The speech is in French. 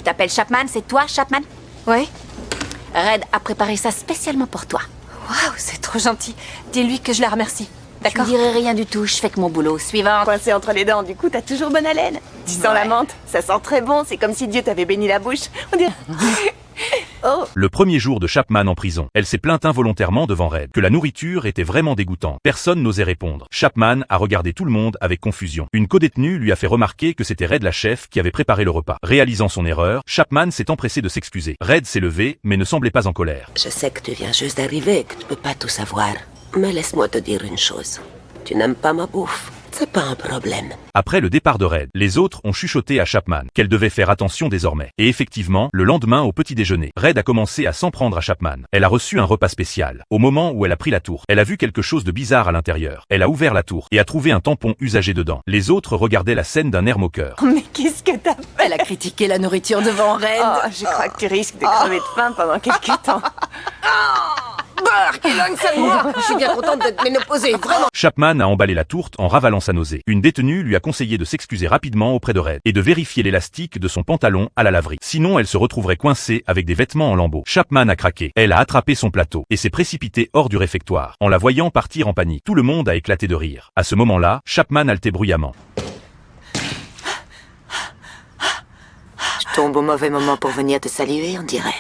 t'appelles Chapman, c'est toi, Chapman? Ouais. Red a préparé ça spécialement pour toi. Waouh, c'est trop gentil. Dis-lui que je la remercie. D'accord. Je ne dirai rien du tout, je fais que mon boulot. Suivante. Coincé entre les dents, du coup, t'as toujours bonne haleine. Tu sens la menthe, ça sent très bon, c'est comme si Dieu t'avait béni la bouche. On dirait... Oh. Le premier jour de Chapman en prison, elle s'est plainte involontairement devant Red que la nourriture était vraiment dégoûtante. Personne n'osait répondre. Chapman a regardé tout le monde avec confusion. Une codétenue lui a fait remarquer que c'était Red la chef qui avait préparé le repas. Réalisant son erreur, Chapman s'est empressé de s'excuser. Red s'est levé, mais ne semblait pas en colère. Je sais que tu viens juste d'arriver et que tu peux pas tout savoir. Mais laisse-moi te dire une chose. Tu n'aimes pas ma bouffe. C'est pas un problème. Après le départ de Red, les autres ont chuchoté à Chapman qu'elle devait faire attention désormais. Et effectivement, le lendemain au petit déjeuner, Red a commencé à s'en prendre à Chapman. Elle a reçu un repas spécial. Au moment où elle a pris la tour, elle a vu quelque chose de bizarre à l'intérieur. Elle a ouvert la tour et a trouvé un tampon usagé dedans. Les autres regardaient la scène d'un air moqueur. Mais qu'est-ce que t'as fait? Elle a critiqué la nourriture devant Red. Oh, je crois que tu risques de crever de faim pendant quelques temps. Bark, éloigne ça de moi. Je suis bien contente d'être ménopausée, vraiment. Chapman a emballé la tourte en ravalant sa nausée. Une détenue lui a conseillé de s'excuser rapidement auprès de Red et de vérifier l'élastique de son pantalon à la laverie. Sinon, elle se retrouverait coincée avec des vêtements en lambeaux. Chapman a craqué. Elle a attrapé son plateau et s'est précipitée hors du réfectoire. En la voyant partir en panique, tout le monde a éclaté de rire. À ce moment-là, Chapman haletait bruyamment. Je tombe au mauvais moment pour venir te saluer, on dirait.